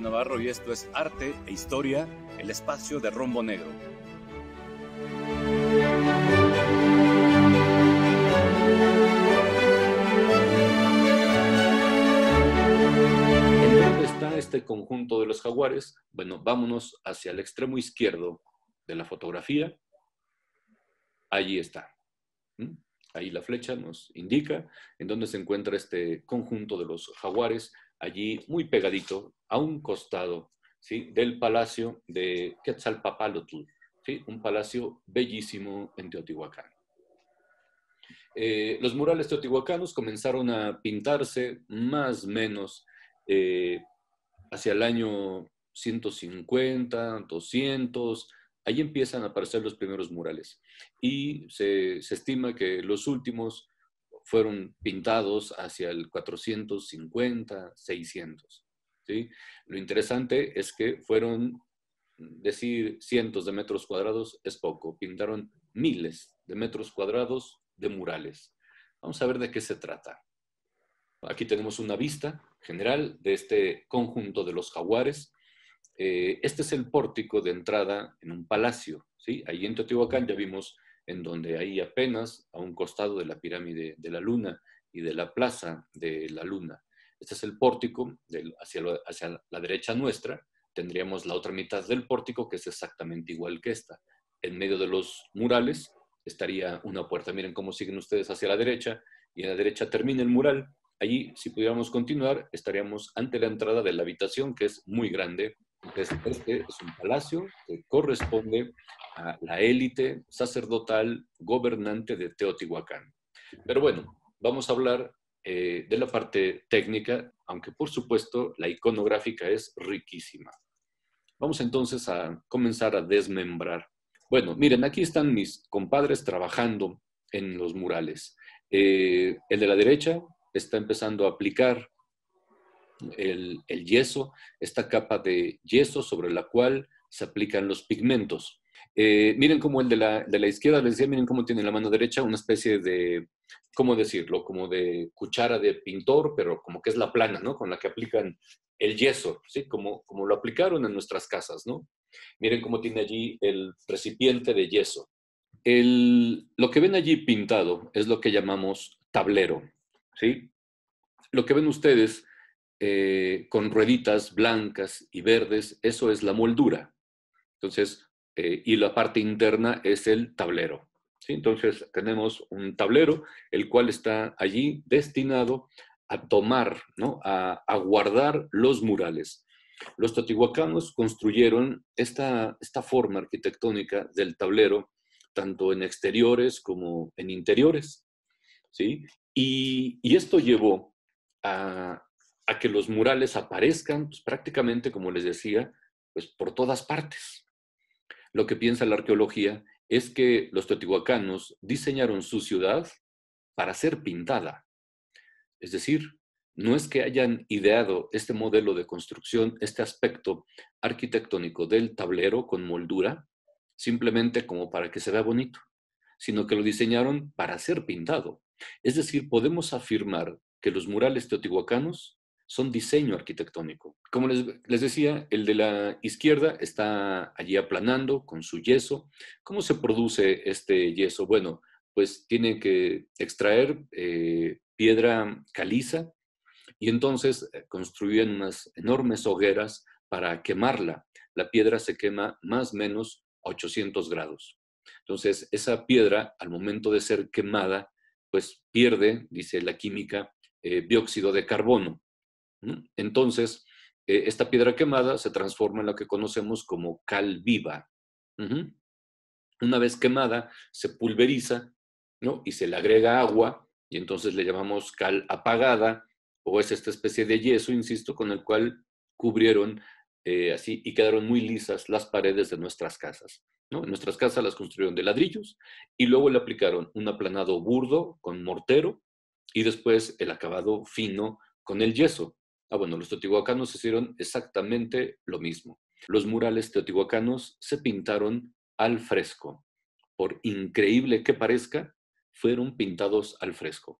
Navarro y esto es Arte e Historia, el espacio de Rombo Negro. ¿En dónde está este conjunto de los jaguares? Bueno, vámonos hacia el extremo izquierdo de la fotografía. Allí está. Ahí la flecha nos indica en dónde se encuentra este conjunto de los jaguares, allí muy pegadito, a un costado, ¿sí?, del palacio de Quetzalpopalotl, ¿sí?, un palacio bellísimo en Teotihuacán. Los murales teotihuacanos comenzaron a pintarse más o menos hacia el año 150, 200, ahí empiezan a aparecer los primeros murales. Y se estima que los últimos fueron pintados hacia el 450, 600. ¿Sí? Lo interesante es que fueron, decir cientos de metros cuadrados es poco, pintaron miles de metros cuadrados de murales. Vamos a ver de qué se trata. Aquí tenemos una vista general de este conjunto de los jaguares. Este es el pórtico de entrada en un palacio, ¿sí? Ahí en Teotihuacán ya vimos en donde ahí apenas a un costado de la pirámide de la Luna y de la plaza de la Luna. Este es el pórtico hacia la derecha nuestra. Tendríamos la otra mitad del pórtico que es exactamente igual que esta. En medio de los murales estaría una puerta. Miren cómo siguen ustedes hacia la derecha y a la derecha termina el mural. Allí, si pudiéramos continuar, estaríamos ante la entrada de la habitación, que es muy grande. Entonces, este es un palacio que corresponde a la élite sacerdotal gobernante de Teotihuacán. Pero bueno, vamos a hablar de la parte técnica, aunque por supuesto la iconográfica es riquísima. Vamos entonces a comenzar a desmembrar. Bueno, miren, aquí están mis compadres trabajando en los murales. El de la derecha está empezando a aplicar el yeso, esta capa de yeso sobre la cual se aplican los pigmentos. Miren cómo el de la izquierda, les decía, miren cómo tiene la mano derecha una especie de, ¿cómo decirlo? Como de cuchara de pintor, pero como que es la plana, ¿no? Con la que aplican el yeso, ¿sí? Como lo aplicaron en nuestras casas, ¿no? Miren cómo tiene allí el recipiente de yeso. Lo que ven allí pintado es lo que llamamos tablero, ¿sí? Lo que ven ustedes con rueditas blancas y verdes, eso es la moldura. Entonces, y la parte interna es el tablero, ¿sí? Entonces, tenemos un tablero, el cual está allí destinado a tomar, ¿no?, a guardar los murales. Los teotihuacanos construyeron esta forma arquitectónica del tablero, tanto en exteriores como en interiores, ¿sí? Y esto llevó a que los murales aparezcan, pues, prácticamente, como les decía, pues, por todas partes. Lo que piensa la arqueología es que los teotihuacanos diseñaron su ciudad para ser pintada. Es decir, no es que hayan ideado este modelo de construcción, este aspecto arquitectónico del tablero con moldura, simplemente como para que se vea bonito, sino que lo diseñaron para ser pintado. Es decir, podemos afirmar que los murales teotihuacanos son diseño arquitectónico. Como les decía, el de la izquierda está allí aplanando con su yeso. ¿Cómo se produce este yeso? Bueno, pues tiene que extraer piedra caliza y entonces construyen unas enormes hogueras para quemarla. La piedra se quema más o menos a 800 grados. Entonces, esa piedra, al momento de ser quemada, pues pierde, dice la química, dióxido de carbono. Entonces, esta piedra quemada se transforma en lo que conocemos como cal viva. Una vez quemada, se pulveriza, ¿no?, y se le agrega agua, y entonces le llamamos cal apagada, o es esta especie de yeso, insisto, con el cual cubrieron así y quedaron muy lisas las paredes de nuestras casas, ¿no? Nuestras casas las construyeron de ladrillos y luego le aplicaron un aplanado burdo con mortero y después el acabado fino con el yeso. Bueno, los teotihuacanos hicieron exactamente lo mismo. Los murales teotihuacanos se pintaron al fresco. Por increíble que parezca, fueron pintados al fresco.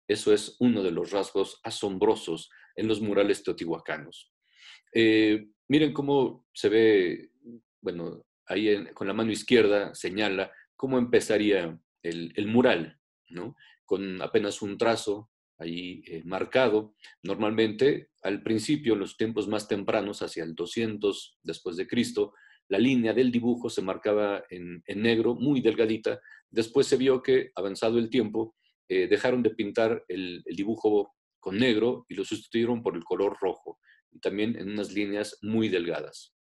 Eso es uno de los rasgos asombrosos en los murales teotihuacanos. Miren cómo se ve, bueno, ahí con la mano izquierda señala cómo empezaría el mural, ¿no? Con apenas un trazo ahí marcado. Normalmente, al principio, en los tiempos más tempranos, hacia el 200 después de Cristo, la línea del dibujo se marcaba en negro, muy delgadita. Después se vio que, avanzado el tiempo, dejaron de pintar el dibujo con negro y lo sustituyeron por el color rojo, y también en unas líneas muy delgadas.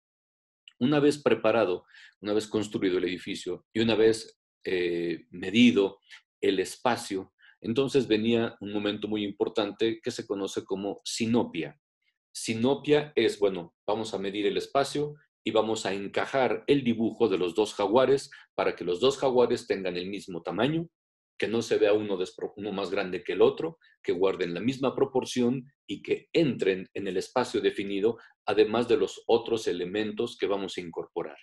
Una vez preparado, una vez construido el edificio y una vez medido el espacio, entonces venía un momento muy importante que se conoce como sinopia. Sinopia es, bueno, vamos a medir el espacio y vamos a encajar el dibujo de los dos jaguares para que los dos jaguares tengan el mismo tamaño, que no se vea uno más grande que el otro, que guarden la misma proporción y que entren en el espacio definido, además de los otros elementos que vamos a incorporar.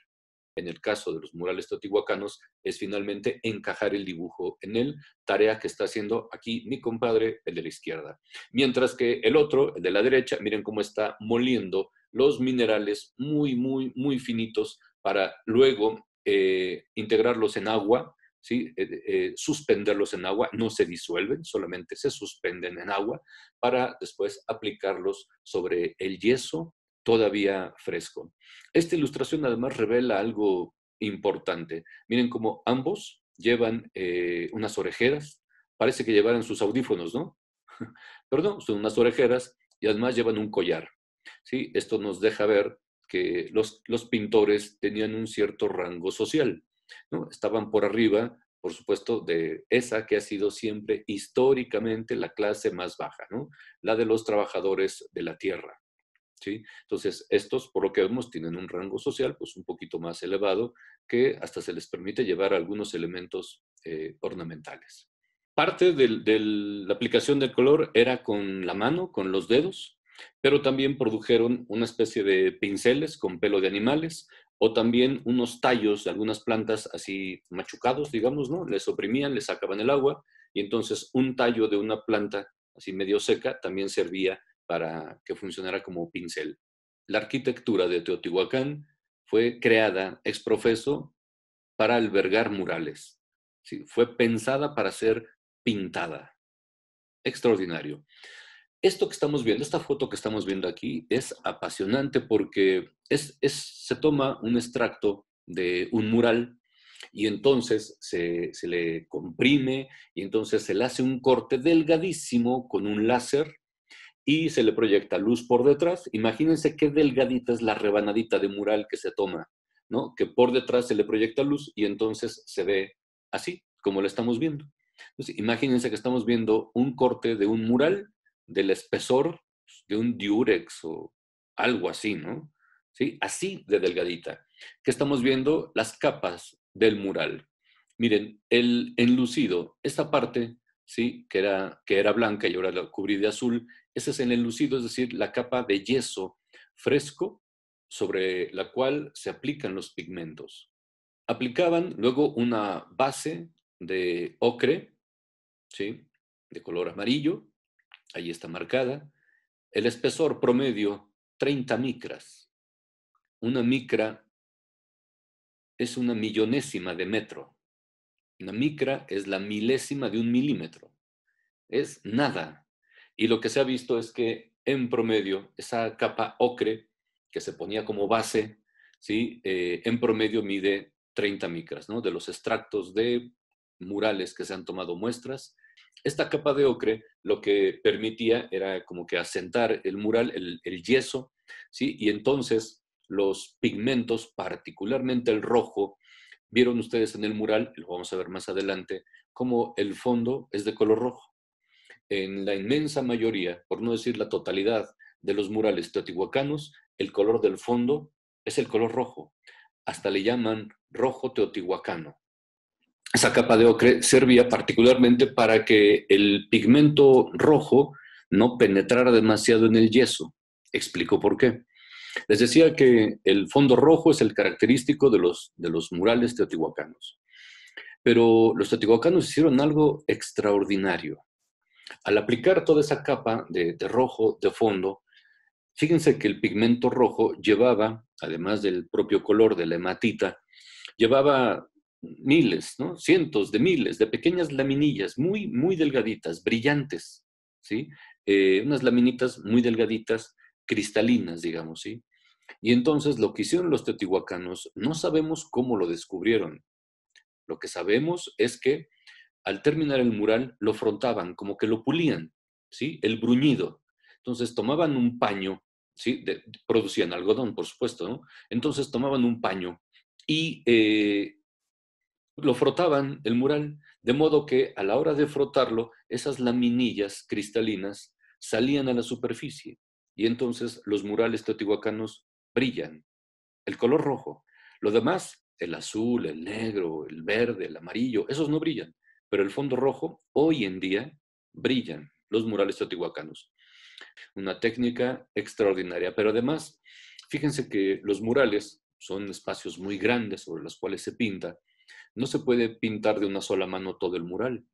En el caso de los murales teotihuacanos, es finalmente encajar el dibujo en él, tarea que está haciendo aquí mi compadre, el de la izquierda. Mientras que el otro, el de la derecha, miren cómo está moliendo los minerales muy, muy, muy finitos para luego integrarlos en agua, ¿sí? Suspenderlos en agua, no se disuelven, solamente se suspenden en agua para después aplicarlos sobre el yeso todavía fresco. Esta ilustración además revela algo importante. Miren cómo ambos llevan unas orejeras, parece que llevaran sus audífonos, ¿no? Pero no, son unas orejeras y además llevan un collar. ¿Sí? Esto nos deja ver que los pintores tenían un cierto rango social, ¿no? Estaban por arriba, por supuesto, de esa que ha sido siempre históricamente la clase más baja, ¿no? La de los trabajadores de la tierra. ¿Sí? Entonces, estos, por lo que vemos, tienen un rango social pues un poquito más elevado, que hasta se les permite llevar algunos elementos ornamentales. Parte de la aplicación del color era con la mano, con los dedos, pero también produjeron una especie de pinceles con pelo de animales o también unos tallos de algunas plantas así machucados, digamos, ¿no? Les oprimían, les sacaban el agua y entonces un tallo de una planta así medio seca también servía para que funcionara como pincel. La arquitectura de Teotihuacán fue creada ex profeso para albergar murales. ¿Sí? Fue pensada para ser pintada. Extraordinario. Esto que estamos viendo, esta foto que estamos viendo aquí, es apasionante porque se toma un extracto de un mural y entonces se le comprime y entonces se le hace un corte delgadísimo con un láser y se le proyecta luz por detrás. Imagínense qué delgadita es la rebanadita de mural que se toma, ¿no? Que por detrás se le proyecta luz y entonces se ve así, como lo estamos viendo. Entonces, imagínense que estamos viendo un corte de un mural del espesor de un diurex o algo así, ¿no? ¿Sí? Así de delgadita. Que estamos viendo las capas del mural. Miren, el enlucido, esta parte, ¿sí? Que era blanca y ahora la cubrí de azul, ese es el enlucido, es decir, la capa de yeso fresco sobre la cual se aplican los pigmentos. Aplicaban luego una base de ocre, ¿sí? De color amarillo, ahí está marcada. El espesor promedio, 30 micras. Una micra es una millonésima de metro. Una micra es la milésima de un milímetro. Es nada. Y lo que se ha visto es que en promedio, esa capa ocre que se ponía como base, ¿sí? En promedio mide 30 micras, ¿no? De los extractos de murales que se han tomado muestras. Esta capa de ocre lo que permitía era como que asentar el mural, el yeso, ¿sí? Y entonces los pigmentos, particularmente el rojo, vieron ustedes en el mural, lo vamos a ver más adelante, como el fondo es de color rojo. En la inmensa mayoría, por no decir la totalidad de los murales teotihuacanos, el color del fondo es el color rojo. Hasta le llaman rojo teotihuacano. Esa capa de ocre servía particularmente para que el pigmento rojo no penetrara demasiado en el yeso. Explico por qué. Les decía que el fondo rojo es el característico de los murales teotihuacanos. Pero los teotihuacanos hicieron algo extraordinario. Al aplicar toda esa capa de rojo de fondo, Fíjense que el pigmento rojo llevaba, además del propio color de la hematita, llevaba miles, ¿no? Cientos de miles de pequeñas laminillas muy, muy delgaditas, brillantes, ¿sí? Unas laminitas muy delgaditas, cristalinas, digamos, ¿sí? Y entonces lo que hicieron los teotihuacanos, no sabemos cómo lo descubrieron. Lo que sabemos es que al terminar el mural lo frotaban, como que lo pulían, ¿sí? El bruñido. Entonces tomaban un paño, ¿sí? Producían algodón, por supuesto, ¿no? Entonces tomaban un paño y lo frotaban el mural, de modo que a la hora de frotarlo, esas laminillas cristalinas salían a la superficie y entonces los murales teotihuacanos brillan, el color rojo. Lo demás, el azul, el negro, el verde, el amarillo, esos no brillan, pero el fondo rojo hoy en día brillan los murales teotihuacanos. Una técnica extraordinaria, pero además, fíjense que los murales son espacios muy grandes sobre los cuales se pinta. No se puede pintar de una sola mano todo el mural.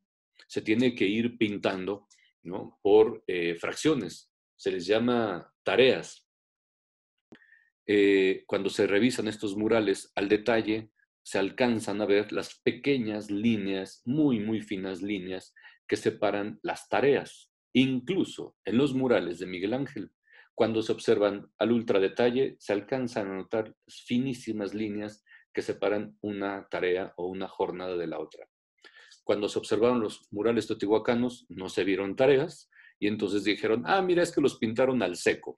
Se tiene que ir pintando, ¿no? Por fracciones. Se les llama tareas. Cuando se revisan estos murales al detalle, se alcanzan a ver las pequeñas líneas, muy, muy finas líneas que separan las tareas. Incluso en los murales de Miguel Ángel, cuando se observan al ultradetalle, se alcanzan a notar finísimas líneas que separan una tarea o una jornada de la otra. Cuando se observaron los murales teotihuacanos, no se vieron tareas y entonces dijeron, ah, mira, es que los pintaron al seco.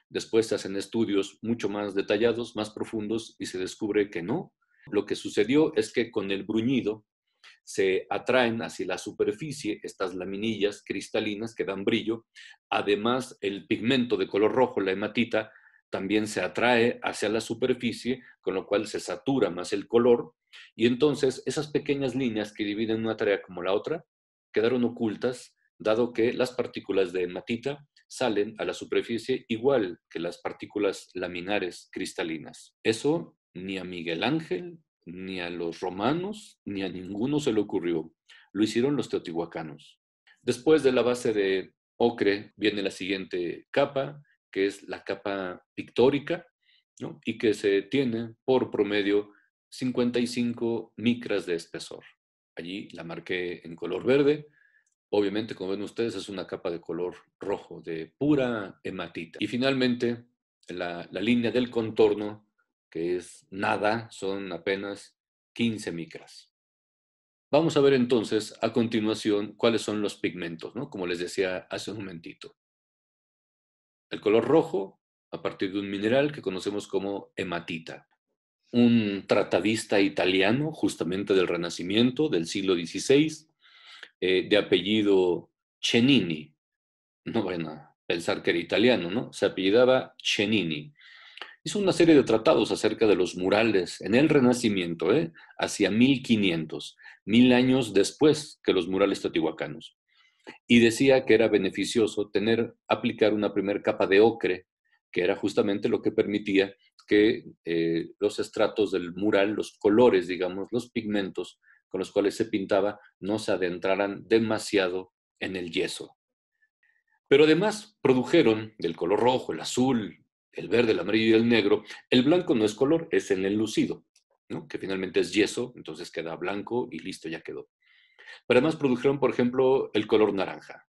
Después se hacen estudios mucho más detallados, más profundos, y se descubre que no. Lo que sucedió es que con el bruñido se atraen hacia la superficie estas laminillas cristalinas que dan brillo. Además, el pigmento de color rojo, la hematita, también se atrae hacia la superficie, con lo cual se satura más el color. Y entonces esas pequeñas líneas que dividen una tarea como la otra quedaron ocultas, dado que las partículas de hematita salen a la superficie igual que las partículas laminares cristalinas. Eso ni a Miguel Ángel, ni a los romanos, ni a ninguno se le ocurrió. Lo hicieron los teotihuacanos. Después de la base de ocre viene la siguiente capa, que es la capa pictórica, ¿no? Y que se tiene por promedio 55 micras de espesor. Allí la marqué en color verde. Obviamente, como ven ustedes, es una capa de color rojo, de pura hematita. Y finalmente, la línea del contorno, que es nada, son apenas 15 micras. Vamos a ver entonces a continuación cuáles son los pigmentos, ¿no? Como les decía hace un momentito. El color rojo, a partir de un mineral que conocemos como hematita. Un tratadista italiano, justamente del Renacimiento, del siglo XVI, de apellido Cennini. No vayan a pensar que era italiano, ¿no? Se apellidaba Cennini. Hizo una serie de tratados acerca de los murales en el Renacimiento, hacia 1500, 1000 años después que los murales teotihuacanos. Y decía que era beneficioso aplicar una primera capa de ocre, que era justamente lo que permitía que los estratos del mural, los colores, digamos, los pigmentos con los cuales se pintaba, no se adentraran demasiado en el yeso. Pero además produjeron del color rojo, el azul, el verde, el amarillo y el negro. El blanco no es color, es en el lucido, ¿no? Que finalmente es yeso, entonces queda blanco y listo, ya quedó. Pero además produjeron, por ejemplo, el color naranja,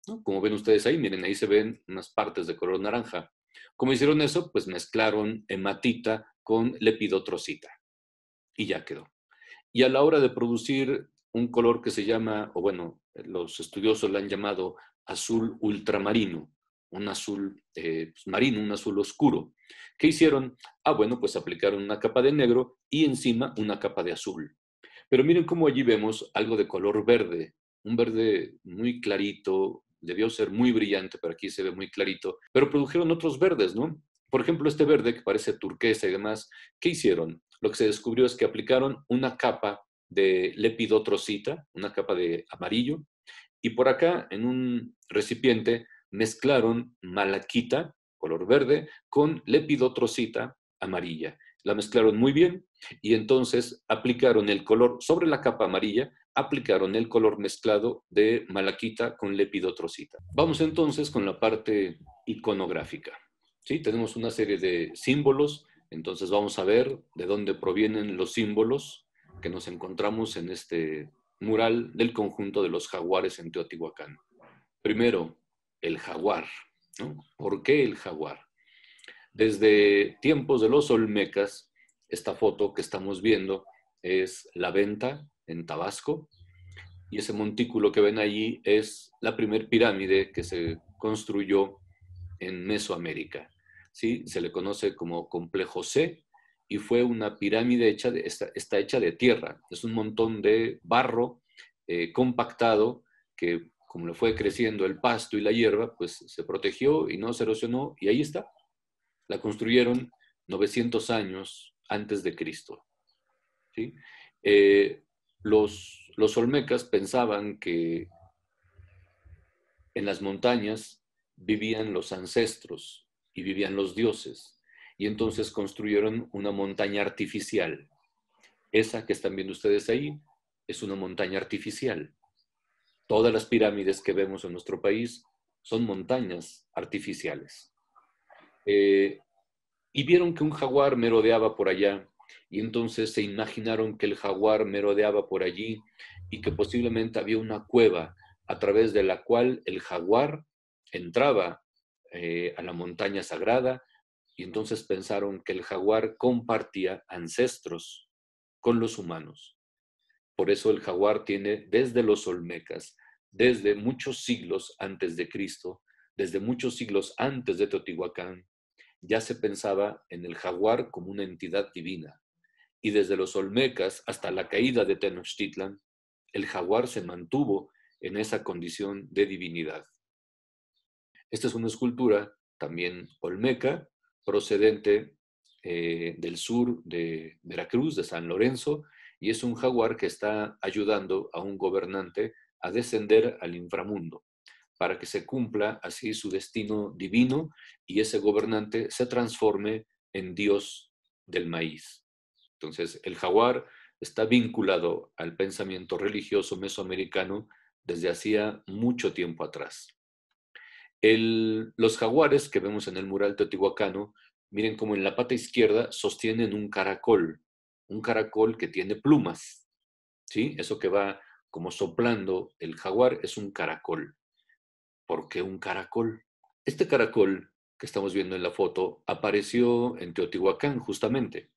¿no? Como ven ustedes ahí, miren, ahí se ven unas partes de color naranja. ¿Cómo hicieron eso? Pues mezclaron hematita con lepidotrocita y ya quedó. Y a la hora de producir un color que se llama, o bueno, los estudiosos lo han llamado azul ultramarino, un azul marino, un azul oscuro. ¿Qué hicieron? Ah, bueno, pues aplicaron una capa de negro y encima una capa de azul. Pero miren cómo allí vemos algo de color verde, un verde muy clarito, debió ser muy brillante, pero aquí se ve muy clarito. Pero produjeron otros verdes, ¿no? Por ejemplo, este verde que parece turquesa y demás, ¿qué hicieron? Lo que se descubrió es que aplicaron una capa de lepidotrocita, una capa de amarillo, y por acá en un recipiente mezclaron malaquita, color verde, con lepidotrocita amarilla. La mezclaron muy bien y entonces aplicaron el color sobre la capa amarilla, aplicaron el color mezclado de malaquita con lepidotrocita. Vamos entonces con la parte iconográfica. ¿Sí? Tenemos una serie de símbolos, entonces vamos a ver de dónde provienen los símbolos que nos encontramos en este mural del conjunto de los jaguares en Teotihuacán. Primero, el jaguar, ¿no? ¿Por qué el jaguar? Desde tiempos de los olmecas, esta foto que estamos viendo es la Venta en Tabasco, y ese montículo que ven allí es la primer pirámide que se construyó en Mesoamérica. ¿Sí? Se le conoce como Complejo C, y fue una pirámide está hecha de tierra. Es un montón de barro compactado que, como le fue creciendo el pasto y la hierba, pues se protegió y no se erosionó, y ahí está. La construyeron 900 años antes de Cristo. ¿Sí? Los olmecas pensaban que en las montañas vivían los ancestros y vivían los dioses, y entonces construyeron una montaña artificial. Esa que están viendo ustedes ahí es una montaña artificial. Todas las pirámides que vemos en nuestro país son montañas artificiales. Y vieron que un jaguar merodeaba por allá, y entonces se imaginaron que el jaguar merodeaba por allí y que posiblemente había una cueva a través de la cual el jaguar entraba a la montaña sagrada, y entonces pensaron que el jaguar compartía ancestros con los humanos. Por eso el jaguar tiene desde los olmecas, desde muchos siglos antes de Cristo, desde muchos siglos antes de Teotihuacán, ya se pensaba en el jaguar como una entidad divina. Y desde los olmecas hasta la caída de Tenochtitlan, el jaguar se mantuvo en esa condición de divinidad. Esta es una escultura también olmeca, procedente del sur de Veracruz, de San Lorenzo, y es un jaguar que está ayudando a un gobernante a descender al inframundo, para que se cumpla así su destino divino y ese gobernante se transforme en Dios del maíz. Entonces, el jaguar está vinculado al pensamiento religioso mesoamericano desde hacía mucho tiempo atrás. Los jaguares que vemos en el mural teotihuacano, miren cómo en la pata izquierda sostienen un caracol que tiene plumas, ¿sí? Eso que va como soplando el jaguar es un caracol. ¿Por qué un caracol? Este caracol que estamos viendo en la foto apareció en Teotihuacán justamente.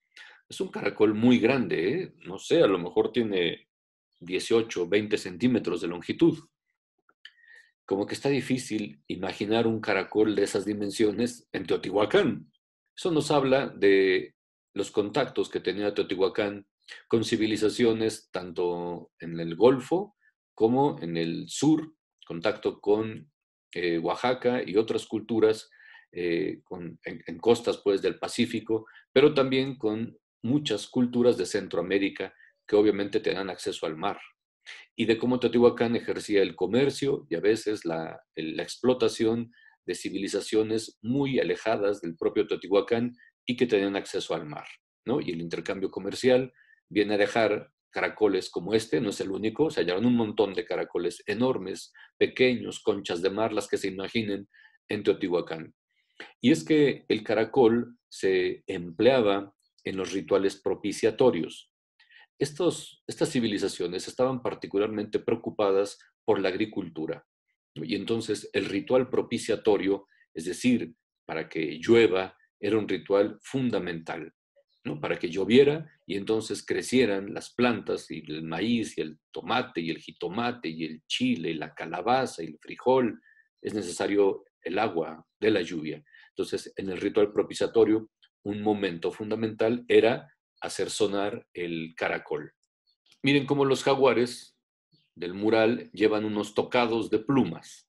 Es un caracol muy grande, ¿eh? No sé, a lo mejor tiene 18, 20 centímetros de longitud. Como que está difícil imaginar un caracol de esas dimensiones en Teotihuacán. Eso nos habla de los contactos que tenía Teotihuacán con civilizaciones tanto en el Golfo como en el sur, contacto con Oaxaca y otras culturas en costas pues, del Pacífico, pero también con muchas culturas de Centroamérica que obviamente tenían acceso al mar, y de cómo Teotihuacán ejercía el comercio y a veces la explotación de civilizaciones muy alejadas del propio Teotihuacán y que tenían acceso al mar, ¿no? Y el intercambio comercial viene a dejar caracoles como este, no es el único, se hallaron un montón de caracoles enormes, pequeños, conchas de mar, las que se imaginen en Teotihuacán. Y es que el caracol se empleaba en los rituales propiciatorios. Estas civilizaciones estaban particularmente preocupadas por la agricultura. Y entonces el ritual propiciatorio, es decir, para que llueva, era un ritual fundamental, ¿no? Para que lloviera y entonces crecieran las plantas y el maíz y el tomate y el jitomate y el chile y la calabaza y el frijol. Es necesario el agua de la lluvia. Entonces, en el ritual propiciatorio, un momento fundamental era hacer sonar el caracol. Miren cómo los jaguares del mural llevan unos tocados de plumas,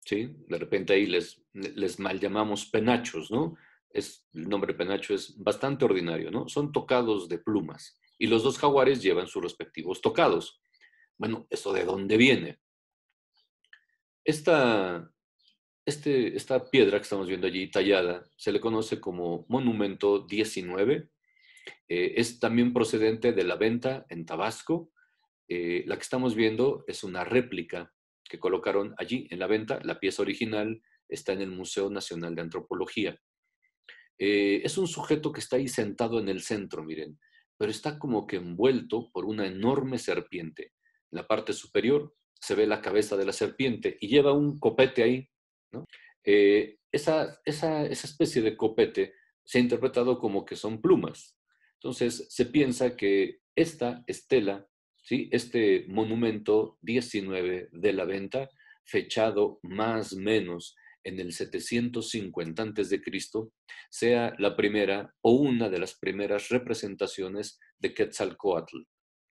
¿sí? De repente ahí les mal llamamos penachos, ¿no? El nombre penacho es bastante ordinario, ¿no? Son tocados de plumas. Y los dos jaguares llevan sus respectivos tocados. Bueno, ¿eso de dónde viene? Esta piedra que estamos viendo allí tallada se le conoce como Monumento 19. Es también procedente de la Venta en Tabasco. La que estamos viendo es una réplica que colocaron allí en la venta. La pieza original está en el Museo Nacional de Antropología. Es un sujeto que está ahí sentado en el centro, miren, pero está como que envuelto por una enorme serpiente. En la parte superior se ve la cabeza de la serpiente y lleva un copete ahí, ¿no? Esa especie de copete se ha interpretado como que son plumas. Entonces se piensa que esta estela, ¿sí? Este monumento 19 de la venta, fechado más o menos en el 750 a.C., sea la primera o una de las primeras representaciones de Quetzalcóatl,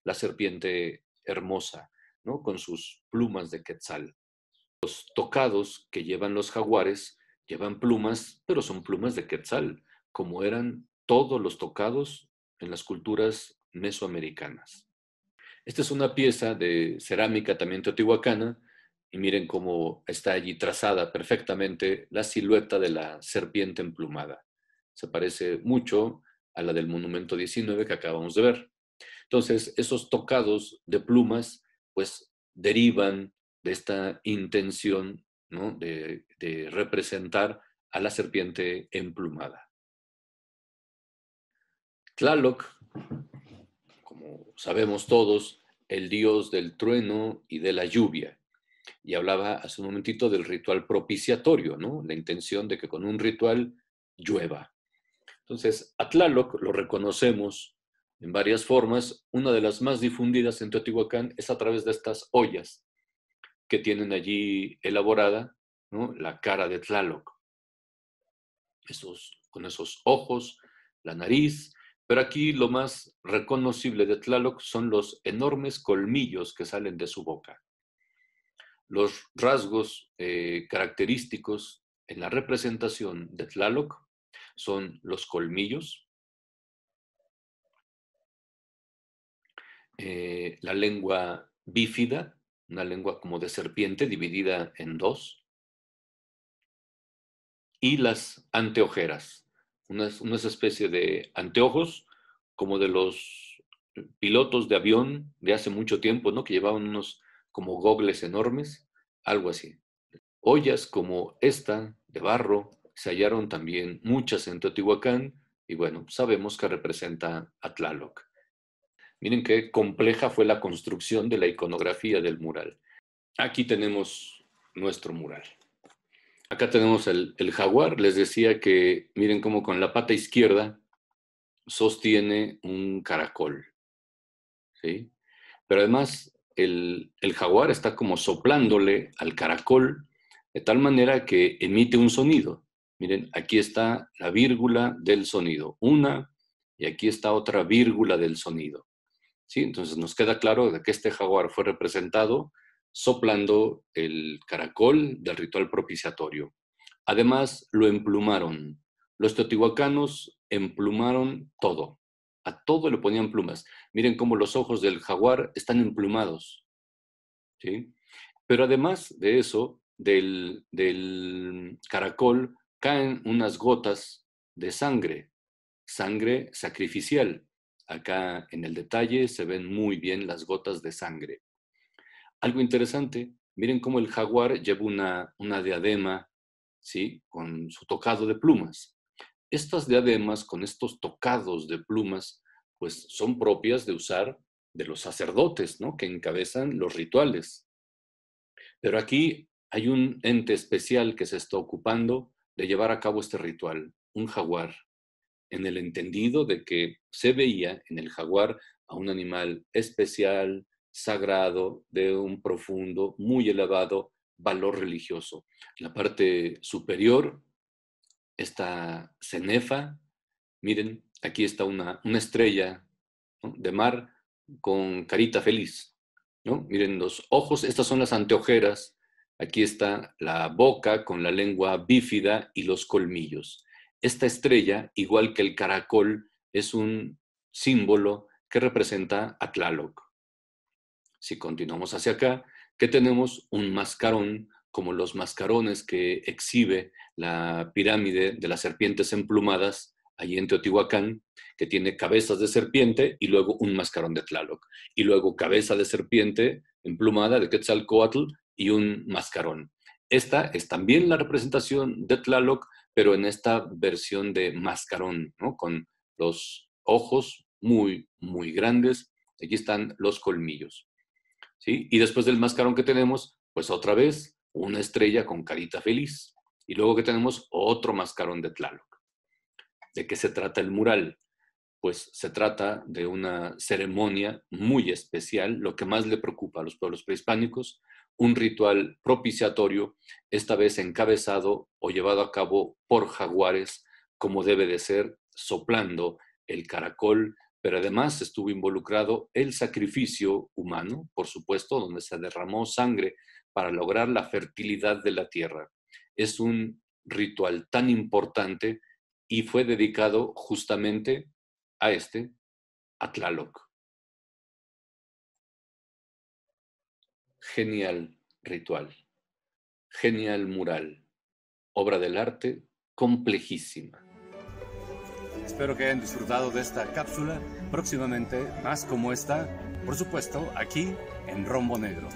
la serpiente hermosa, ¿no? Con sus plumas de quetzal. Los tocados que llevan los jaguares llevan plumas, pero son plumas de quetzal, como eran todos los tocados en las culturas mesoamericanas. Esta es una pieza de cerámica también teotihuacana, y miren cómo está allí trazada perfectamente la silueta de la serpiente emplumada. Se parece mucho a la del monumento 19 que acabamos de ver. Entonces, esos tocados de plumas, pues derivan de esta intención, ¿no? de representar a la serpiente emplumada. Tlaloc, como sabemos todos, el dios del trueno y de la lluvia. Y hablaba hace un momentito del ritual propiciatorio, ¿no? La intención de que con un ritual llueva. Entonces, a Tlaloc lo reconocemos en varias formas. Una de las más difundidas en Teotihuacán es a través de estas ollas que tienen allí elaborada, ¿no? La cara de Tlaloc. Con esos ojos, la nariz, pero aquí lo más reconocible de Tlaloc son los enormes colmillos que salen de su boca. Los rasgos característicos en la representación de Tlaloc son los colmillos, la lengua bífida, una lengua como de serpiente dividida en dos, y las anteojeras, una especie de anteojos como de los pilotos de avión de hace mucho tiempo, ¿no? Que llevaban unos como gogles enormes, algo así. Ollas como esta, de barro, se hallaron también muchas en Teotihuacán y bueno, sabemos que representa a Tlaloc. Miren qué compleja fue la construcción de la iconografía del mural. Aquí tenemos nuestro mural. Acá tenemos el jaguar. Les decía que miren cómo con la pata izquierda sostiene un caracol, ¿sí? Pero además el jaguar está como soplándole al caracol de tal manera que emite un sonido. Miren, aquí está la vírgula del sonido, una, y aquí está otra vírgula del sonido. ¿Sí? Entonces nos queda claro de que este jaguar fue representado soplando el caracol del ritual propiciatorio. Además, lo emplumaron. Los teotihuacanos emplumaron todo. A todo le ponían plumas. Miren cómo los ojos del jaguar están emplumados, ¿sí? Pero además de eso, del caracol, caen unas gotas de sangre, sangre sacrificial. Acá en el detalle se ven muy bien las gotas de sangre. Algo interesante, miren cómo el jaguar lleva una diadema, ¿sí? Con su tocado de plumas. Estas diademas con estos tocados de plumas, pues son propias de usar de los sacerdotes, ¿no? Que encabezan los rituales. Pero aquí hay un ente especial que se está ocupando de llevar a cabo este ritual, un jaguar, en el entendido de que se veía en el jaguar a un animal especial, sagrado, de un profundo, muy elevado valor religioso. En la parte superior, esta cenefa, miren, aquí está una estrella, ¿no? De mar con carita feliz, ¿no? Miren los ojos, estas son las anteojeras, aquí está la boca con la lengua bífida y los colmillos. Esta estrella, igual que el caracol, es un símbolo que representa a Tlaloc. Si continuamos hacia acá, ¿qué tenemos? Un mascarón, como los mascarones que exhibe la pirámide de las serpientes emplumadas allí en Teotihuacán, que tiene cabezas de serpiente y luego un mascarón de Tlaloc. Y luego cabeza de serpiente emplumada de Quetzalcóatl y un mascarón. Esta es también la representación de Tlaloc, pero en esta versión de mascarón, ¿no? Con los ojos muy, muy grandes. Aquí están los colmillos, ¿sí? Y después del mascarón que tenemos, pues otra vez una estrella con carita feliz. Y luego que tenemos otro mascarón de Tlaloc. ¿De qué se trata el mural? Pues se trata de una ceremonia muy especial, lo que más le preocupa a los pueblos prehispánicos, un ritual propiciatorio, esta vez encabezado o llevado a cabo por jaguares, como debe de ser, soplando el caracol, pero además estuvo involucrado el sacrificio humano, por supuesto, donde se derramó sangre para lograr la fertilidad de la tierra. Es un ritual tan importante y fue dedicado justamente a Tlaloc. Genial ritual, genial mural, obra del arte complejísima. Espero que hayan disfrutado de esta cápsula. Próximamente más como esta, por supuesto, aquí en Rombo Negro.